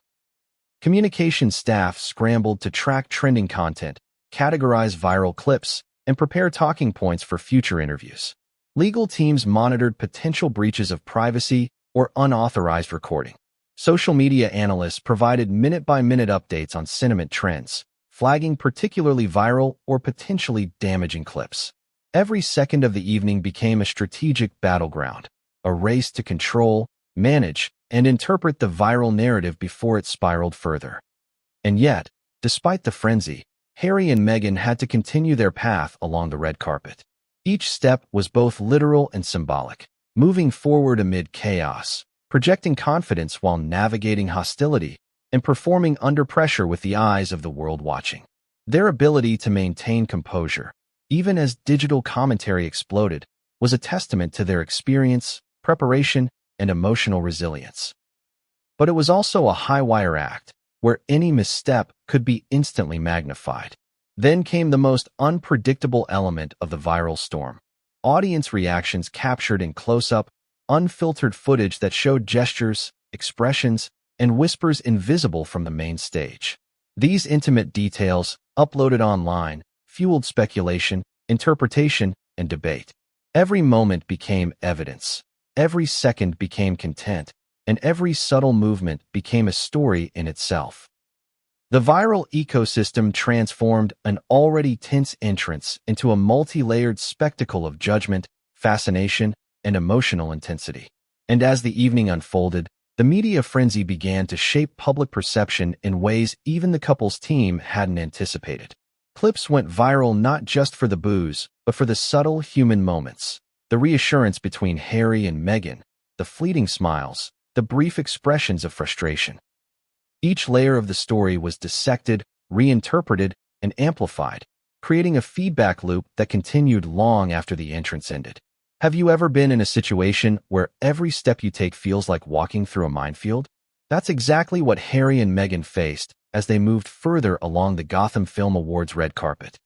Communication staff scrambled to track trending content, categorize viral clips, and prepare talking points for future interviews. Legal teams monitored potential breaches of privacy or unauthorized recording. Social media analysts provided minute-by-minute updates on sentiment trends, flagging particularly viral or potentially damaging clips. Every second of the evening became a strategic battleground, a race to control, manage, and interpret the viral narrative before it spiraled further. And yet, despite the frenzy, Harry and Meghan had to continue their path along the red carpet. Each step was both literal and symbolic, moving forward amid chaos, projecting confidence while navigating hostility, and performing under pressure with the eyes of the world watching. Their ability to maintain composure, even as digital commentary exploded, was a testament to their experience, preparation, and emotional resilience. But it was also a high-wire act, where any misstep could be instantly magnified. Then came the most unpredictable element of the viral storm. Audience reactions captured in close-up, unfiltered footage that showed gestures, expressions, and whispers invisible from the main stage. These intimate details, uploaded online, fueled speculation, interpretation, and debate. Every moment became evidence. Every second became content, and every subtle movement became a story in itself. The viral ecosystem transformed an already tense entrance into a multi-layered spectacle of judgment, fascination, and emotional intensity. And as the evening unfolded, the media frenzy began to shape public perception in ways even the couple's team hadn't anticipated. Clips went viral not just for the booze, but for the subtle human moments. The reassurance between Harry and Meghan, the fleeting smiles, the brief expressions of frustration. Each layer of the story was dissected, reinterpreted, and amplified, creating a feedback loop that continued long after the entrance ended. Have you ever been in a situation where every step you take feels like walking through a minefield? That's exactly what Harry and Meghan faced as they moved further along the Gotham Film Awards red carpet.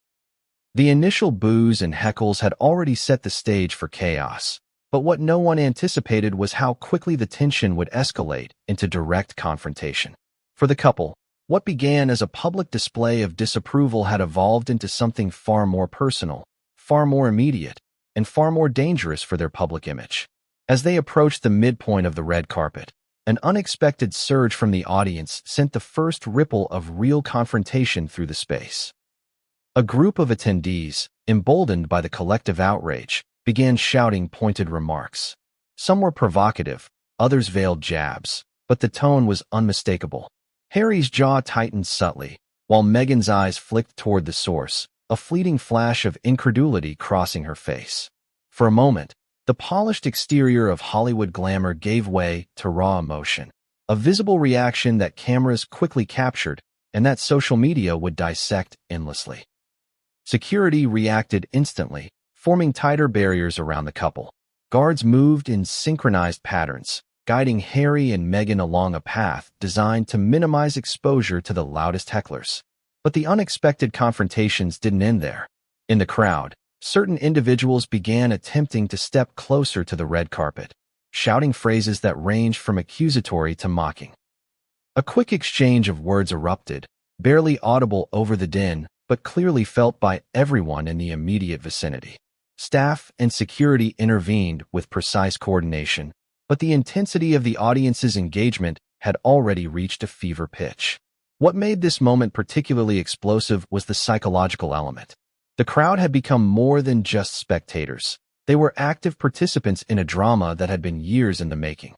The initial boos and heckles had already set the stage for chaos, but what no one anticipated was how quickly the tension would escalate into direct confrontation. For the couple, what began as a public display of disapproval had evolved into something far more personal, far more immediate, and far more dangerous for their public image. As they approached the midpoint of the red carpet, an unexpected surge from the audience sent the first ripple of real confrontation through the space. A group of attendees, emboldened by the collective outrage, began shouting pointed remarks. Some were provocative, others veiled jabs, but the tone was unmistakable. Harry's jaw tightened subtly, while Meghan's eyes flicked toward the source, a fleeting flash of incredulity crossing her face. For a moment, the polished exterior of Hollywood glamour gave way to raw emotion, a visible reaction that cameras quickly captured and that social media would dissect endlessly. Security reacted instantly, forming tighter barriers around the couple. Guards moved in synchronized patterns, guiding Harry and Meghan along a path designed to minimize exposure to the loudest hecklers. But the unexpected confrontations didn't end there. In the crowd, certain individuals began attempting to step closer to the red carpet, shouting phrases that ranged from accusatory to mocking. A quick exchange of words erupted, barely audible over the din, but clearly felt by everyone in the immediate vicinity. Staff and security intervened with precise coordination, but the intensity of the audience's engagement had already reached a fever pitch. What made this moment particularly explosive was the psychological element. The crowd had become more than just spectators. They were active participants in a drama that had been years in the making.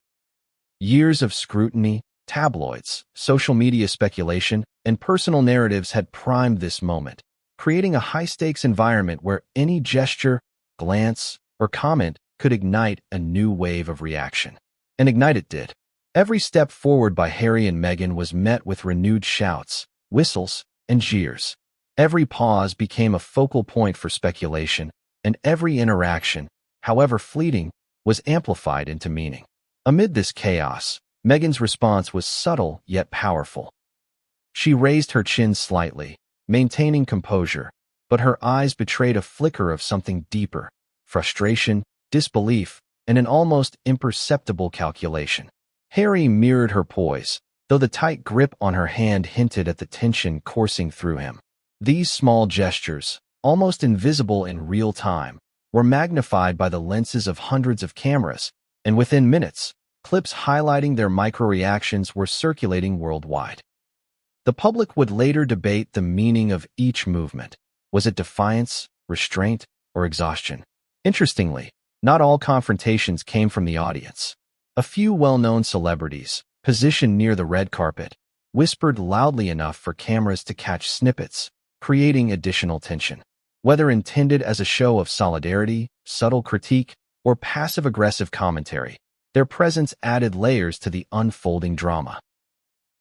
Years of scrutiny, tabloids, social media speculation, and personal narratives had primed this moment, creating a high-stakes environment where any gesture, glance, or comment could ignite a new wave of reaction. And ignite it did. Every step forward by Harry and Meghan was met with renewed shouts, whistles, and jeers. Every pause became a focal point for speculation, and every interaction, however fleeting, was amplified into meaning. Amid this chaos, Meghan's response was subtle yet powerful. She raised her chin slightly, maintaining composure, but her eyes betrayed a flicker of something deeper: frustration, disbelief, and an almost imperceptible calculation. Harry mirrored her poise, though the tight grip on her hand hinted at the tension coursing through him. These small gestures, almost invisible in real time, were magnified by the lenses of hundreds of cameras, and within minutes, clips highlighting their micro-reactions were circulating worldwide. The public would later debate the meaning of each movement. Was it defiance, restraint, or exhaustion? Interestingly, not all confrontations came from the audience. A few well-known celebrities, positioned near the red carpet, whispered loudly enough for cameras to catch snippets, creating additional tension. Whether intended as a show of solidarity, subtle critique, or passive-aggressive commentary, their presence added layers to the unfolding drama.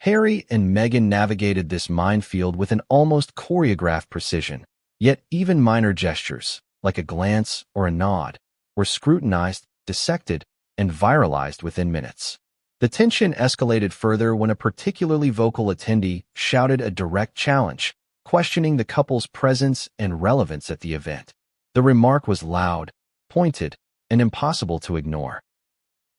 Harry and Meghan navigated this minefield with an almost choreographed precision, yet even minor gestures, like a glance or a nod, were scrutinized, dissected, and viralized within minutes. The tension escalated further when a particularly vocal attendee shouted a direct challenge, questioning the couple's presence and relevance at the event. The remark was loud, pointed, and impossible to ignore.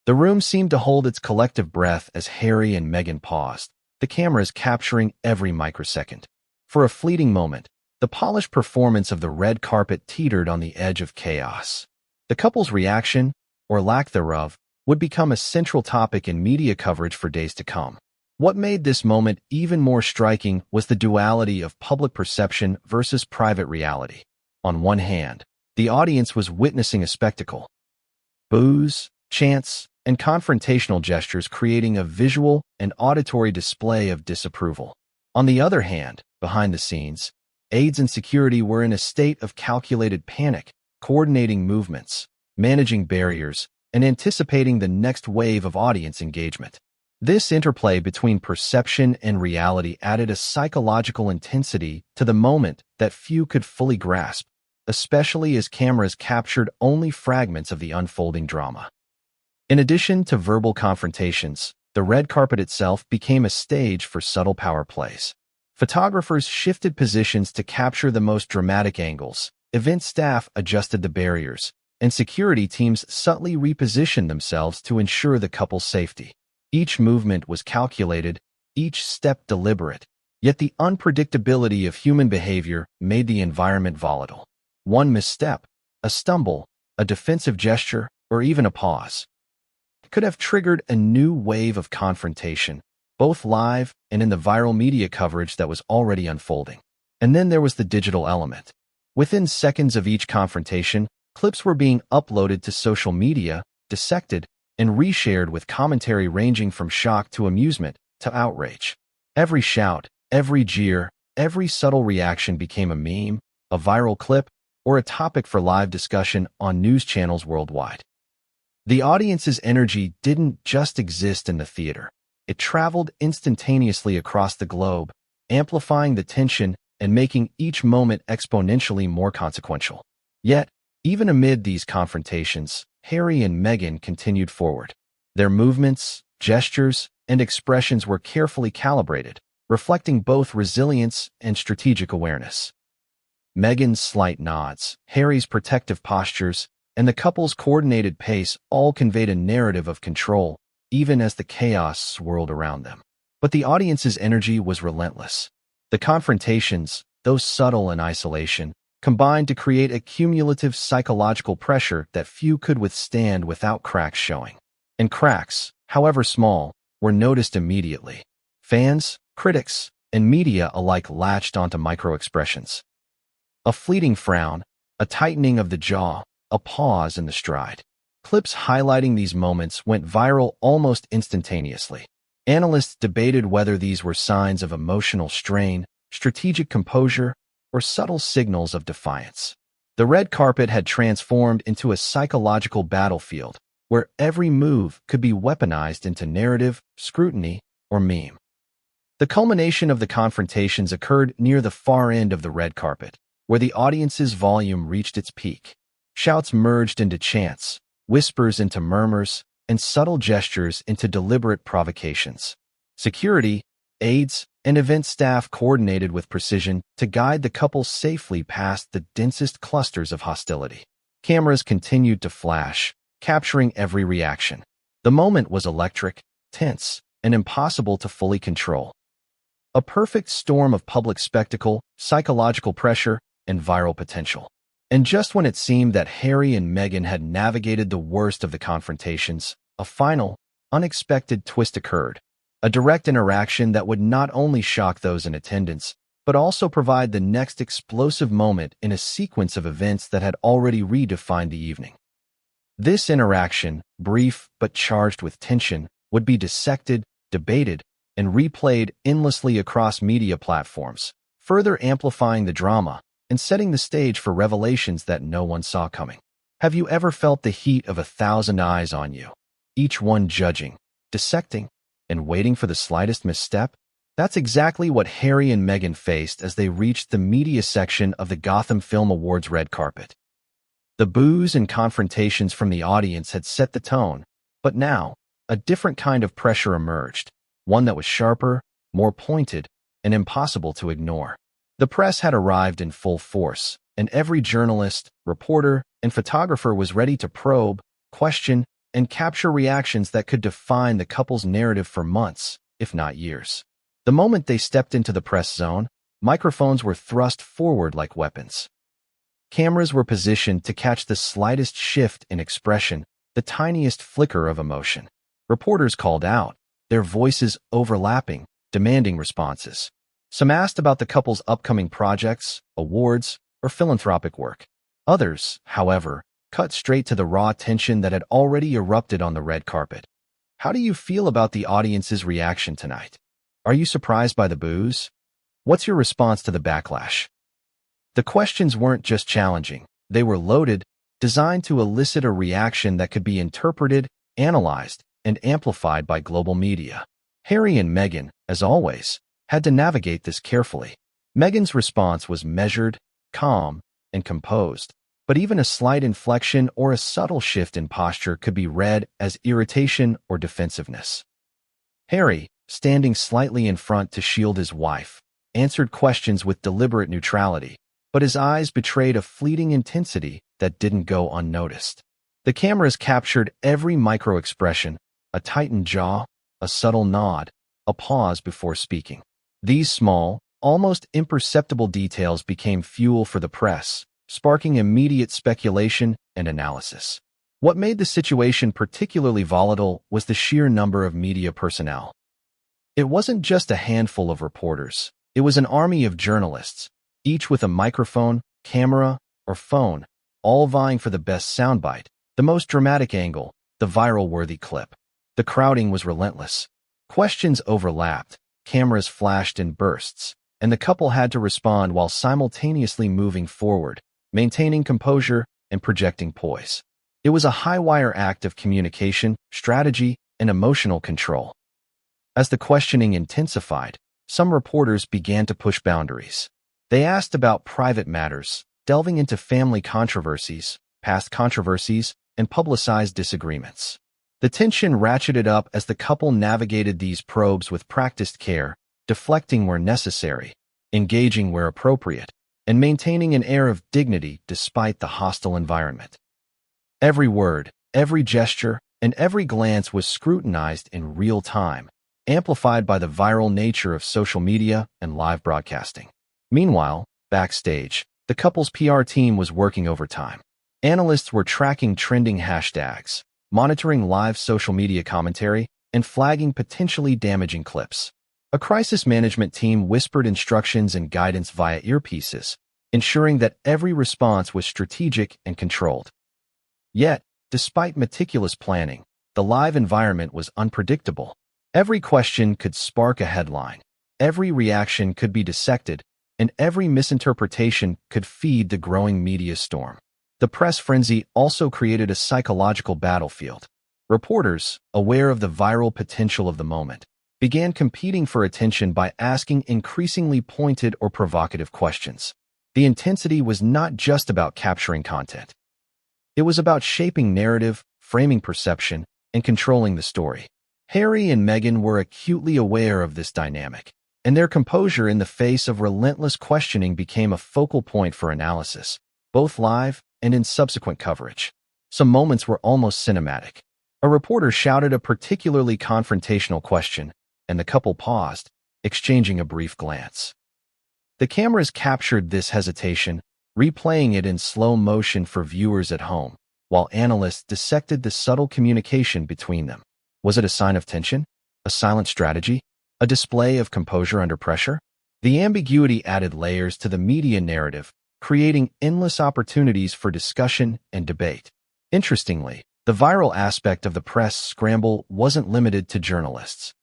The room seemed to hold its collective breath as Harry and Meghan paused, the cameras capturing every microsecond. For a fleeting moment, the polished performance of the red carpet teetered on the edge of chaos. The couple's reaction, or lack thereof, would become a central topic in media coverage for days to come. What made this moment even more striking was the duality of public perception versus private reality. On one hand, the audience was witnessing a spectacle. Boos, chants, and confrontational gestures creating a visual and auditory display of disapproval. On the other hand, behind the scenes, aides and security were in a state of calculated panic, coordinating movements, managing barriers, and anticipating the next wave of audience engagement. This interplay between perception and reality added a psychological intensity to the moment that few could fully grasp, especially as cameras captured only fragments of the unfolding drama. In addition to verbal confrontations, the red carpet itself became a stage for subtle power plays. Photographers shifted positions to capture the most dramatic angles, event staff adjusted the barriers, and security teams subtly repositioned themselves to ensure the couple's safety. Each movement was calculated, each step deliberate, yet the unpredictability of human behavior made the environment volatile. One misstep, a stumble, a defensive gesture, or even a pause could have triggered a new wave of confrontation, both live and in the viral media coverage that was already unfolding. And then there was the digital element. Within seconds of each confrontation, clips were being uploaded to social media, dissected, and reshared with commentary ranging from shock to amusement to outrage. Every shout, every jeer, every subtle reaction became a meme, a viral clip, or a topic for live discussion on news channels worldwide. The audience's energy didn't just exist in the theater. It traveled instantaneously across the globe, amplifying the tension and making each moment exponentially more consequential. Yet, even amid these confrontations, Harry and Meghan continued forward. Their movements, gestures, and expressions were carefully calibrated, reflecting both resilience and strategic awareness. Meghan's slight nods, Harry's protective postures, and the couple's coordinated pace all conveyed a narrative of control, even as the chaos swirled around them. But the audience's energy was relentless. The confrontations, though subtle in isolation, combined to create a cumulative psychological pressure that few could withstand without cracks showing. And cracks, however small, were noticed immediately. Fans, critics, and media alike latched onto micro-expressions. A fleeting frown, a tightening of the jaw, a pause in the stride. Clips highlighting these moments went viral almost instantaneously. Analysts debated whether these were signs of emotional strain, strategic composure, or subtle signals of defiance. The red carpet had transformed into a psychological battlefield where every move could be weaponized into narrative, scrutiny, or meme. The culmination of the confrontations occurred near the far end of the red carpet, where the audience's volume reached its peak. Shouts merged into chants, whispers into murmurs, and subtle gestures into deliberate provocations. Security, aides, and event staff coordinated with precision to guide the couple safely past the densest clusters of hostility. Cameras continued to flash, capturing every reaction. The moment was electric, tense, and impossible to fully control. A perfect storm of public spectacle, psychological pressure, and viral potential. And just when it seemed that Harry and Meghan had navigated the worst of the confrontations, a final, unexpected twist occurred. A direct interaction that would not only shock those in attendance, but also provide the next explosive moment in a sequence of events that had already redefined the evening. This interaction, brief but charged with tension, would be dissected, debated, and replayed endlessly across media platforms, further amplifying the drama and setting the stage for revelations that no one saw coming. Have you ever felt the heat of 1,000 eyes on you, each one judging, dissecting, and waiting for the slightest misstep? That's exactly what Harry and Meghan faced as they reached the media section of the Gotham Film Awards red carpet. The boos and confrontations from the audience had set the tone, but now, a different kind of pressure emerged, one that was sharper, more pointed, and impossible to ignore. The press had arrived in full force, and every journalist, reporter, and photographer was ready to probe, question, and capture reactions that could define the couple's narrative for months, if not years. The moment they stepped into the press zone, microphones were thrust forward like weapons. Cameras were positioned to catch the slightest shift in expression, the tiniest flicker of emotion. Reporters called out, their voices overlapping, demanding responses. Some asked about the couple's upcoming projects, awards, or philanthropic work. Others, however, cut straight to the raw tension that had already erupted on the red carpet. How do you feel about the audience's reaction tonight? Are you surprised by the boos? What's your response to the backlash? The questions weren't just challenging, they were loaded, designed to elicit a reaction that could be interpreted, analyzed, and amplified by global media. Harry and Meghan, as always, had to navigate this carefully. Meghan's response was measured, calm, and composed, but even a slight inflection or a subtle shift in posture could be read as irritation or defensiveness. Harry, standing slightly in front to shield his wife, answered questions with deliberate neutrality, but his eyes betrayed a fleeting intensity that didn't go unnoticed. The cameras captured every micro-expression, a tightened jaw, a subtle nod, a pause before speaking. These small, almost imperceptible details became fuel for the press, sparking immediate speculation and analysis. What made the situation particularly volatile was the sheer number of media personnel. It wasn't just a handful of reporters, it was an army of journalists, each with a microphone, camera, or phone, all vying for the best soundbite, the most dramatic angle, the viral-worthy clip. The crowding was relentless. Questions overlapped, cameras flashed in bursts, and the couple had to respond while simultaneously moving forward, maintaining composure and projecting poise. It was a high-wire act of communication, strategy, and emotional control. As the questioning intensified, some reporters began to push boundaries. They asked about private matters, delving into family controversies, past controversies, and publicized disagreements. The tension ratcheted up as the couple navigated these probes with practiced care, deflecting where necessary, engaging where appropriate, and maintaining an air of dignity despite the hostile environment. Every word, every gesture, and every glance was scrutinized in real time, amplified by the viral nature of social media and live broadcasting. Meanwhile, backstage, the couple's PR team was working overtime. Analysts were tracking trending hashtags, monitoring live social media commentary, and flagging potentially damaging clips. A crisis management team whispered instructions and guidance via earpieces, ensuring that every response was strategic and controlled. Yet, despite meticulous planning, the live environment was unpredictable. Every question could spark a headline, every reaction could be dissected, and every misinterpretation could feed the growing media storm. The press frenzy also created a psychological battlefield. Reporters, aware of the viral potential of the moment, began competing for attention by asking increasingly pointed or provocative questions. The intensity was not just about capturing content. It was about shaping narrative, framing perception, and controlling the story. Harry and Meghan were acutely aware of this dynamic, and their composure in the face of relentless questioning became a focal point for analysis, both live and in subsequent coverage. Some moments were almost cinematic. A reporter shouted a particularly confrontational question, and the couple paused, exchanging a brief glance. The cameras captured this hesitation, replaying it in slow motion for viewers at home, while analysts dissected the subtle communication between them. Was it a sign of tension? A silent strategy? A display of composure under pressure? The ambiguity added layers to the media narrative, creating endless opportunities for discussion and debate. Interestingly, the viral aspect of the press scramble wasn't limited to journalists.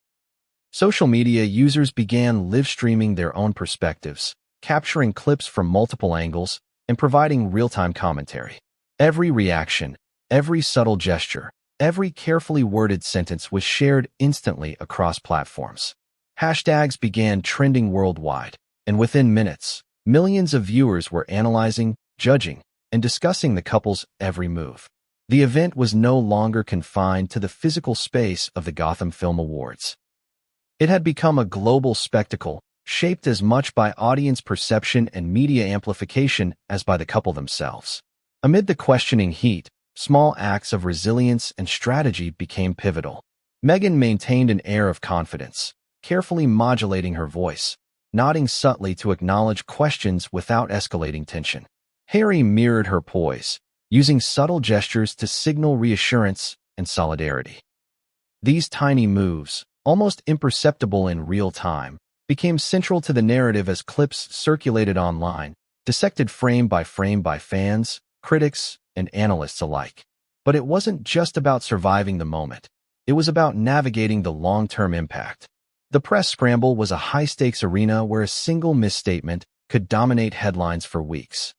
Social media users began live-streaming their own perspectives, capturing clips from multiple angles, and providing real-time commentary. Every reaction, every subtle gesture, every carefully worded sentence was shared instantly across platforms. Hashtags began trending worldwide, and within minutes, millions of viewers were analyzing, judging, and discussing the couple's every move. The event was no longer confined to the physical space of the Gotham Film Awards. It had become a global spectacle, shaped as much by audience perception and media amplification as by the couple themselves. Amid the questioning heat, small acts of resilience and strategy became pivotal. Meghan maintained an air of confidence, carefully modulating her voice, nodding subtly to acknowledge questions without escalating tension. Harry mirrored her poise, using subtle gestures to signal reassurance and solidarity. These tiny moves, almost imperceptible in real time, became central to the narrative as clips circulated online, dissected frame by fans, critics, and analysts alike. But it wasn't just about surviving the moment. It was about navigating the long-term impact. The press scramble was a high-stakes arena where a single misstatement could dominate headlines for weeks.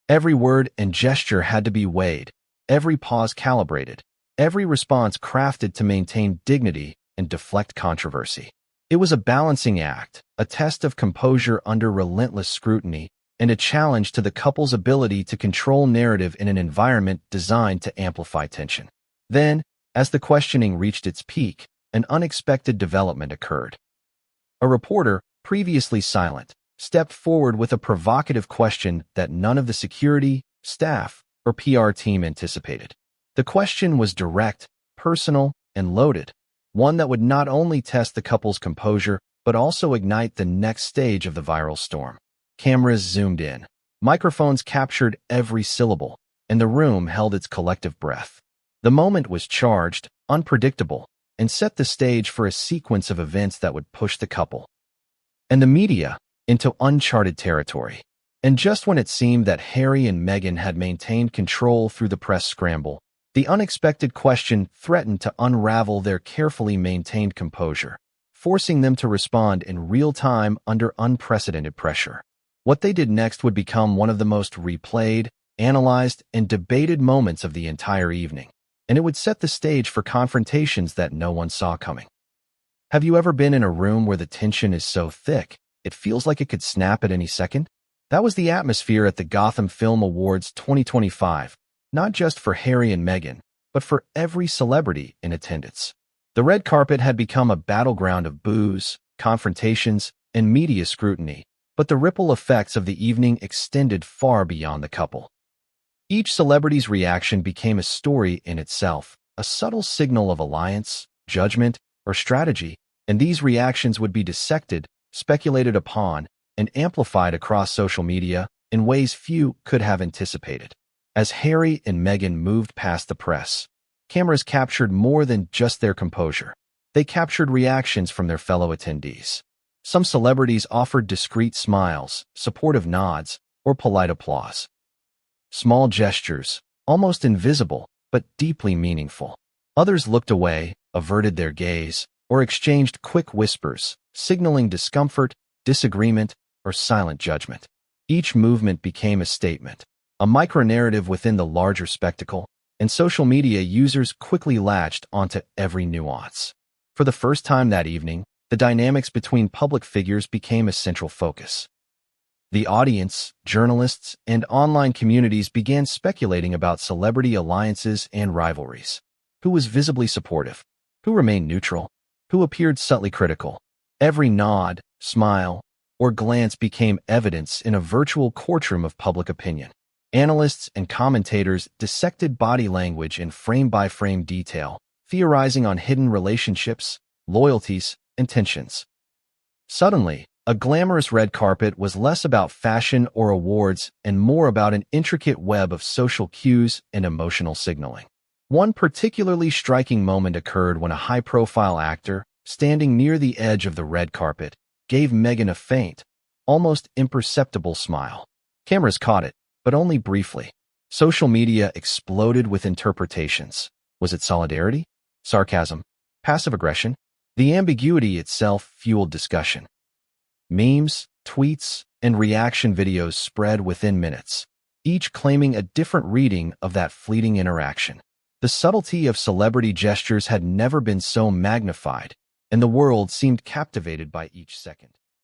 Every word and gesture had to be weighed, every pause calibrated, every response crafted to maintain dignity and deflect controversy. It was a balancing act, a test of composure under relentless scrutiny, and a challenge to the couple's ability to control narrative in an environment designed to amplify tension. Then, as the questioning reached its peak, an unexpected development occurred. A reporter, previously silent, stepped forward with a provocative question that none of the security, staff, or PR team anticipated. The question was direct, personal, and loaded, one that would not only test the couple's composure, but also ignite the next stage of the viral storm. Cameras zoomed in. Microphones captured every syllable, and the room held its collective breath. The moment was charged, unpredictable, and set the stage for a sequence of events that would push the couple and the media into uncharted territory. And just when it seemed that Harry and Meghan had maintained control through the press scramble, the unexpected question threatened to unravel their carefully maintained composure, forcing them to respond in real time under unprecedented pressure. What they did next would become one of the most replayed, analyzed, and debated moments of the entire evening, and it would set the stage for confrontations that no one saw coming. Have you ever been in a room where the tension is so thick, it feels like it could snap at any second? That was the atmosphere at the Gotham Film Awards 2025, not just for Harry and Meghan, but for every celebrity in attendance. The red carpet had become a battleground of boos, confrontations, and media scrutiny, but the ripple effects of the evening extended far beyond the couple. Each celebrity's reaction became a story in itself, a subtle signal of alliance, judgment, or strategy, and these reactions would be dissected, speculated upon, and amplified across social media in ways few could have anticipated. As Harry and Meghan moved past the press, cameras captured more than just their composure. they captured reactions from their fellow attendees. Some celebrities offered discreet smiles, supportive nods, or polite applause. Small gestures, almost invisible, but deeply meaningful. Others looked away, averted their gaze, or exchanged quick whispers, signaling discomfort, disagreement, or silent judgment. Each movement became a statement, a micro-narrative within the larger spectacle, and social media users quickly latched onto every nuance. For the first time that evening, the dynamics between public figures became a central focus. The audience, journalists, and online communities began speculating about celebrity alliances and rivalries. Who was visibly supportive? Who remained neutral? Who appeared subtly critical? Every nod, smile, or glance became evidence in a virtual courtroom of public opinion. Analysts and commentators dissected body language in frame-by-frame detail, theorizing on hidden relationships, loyalties, and tensions. Suddenly, a glamorous red carpet was less about fashion or awards and more about an intricate web of social cues and emotional signaling. One particularly striking moment occurred when a high-profile actor, standing near the edge of the red carpet, gave Meghan a faint, almost imperceptible smile. Cameras caught it, but only briefly. Social media exploded with interpretations. Was it solidarity? Sarcasm? Passive aggression? The ambiguity itself fueled discussion. Memes, tweets, and reaction videos spread within minutes, each claiming a different reading of that fleeting interaction. The subtlety of celebrity gestures had never been so magnified, and the world seemed captivated by each second.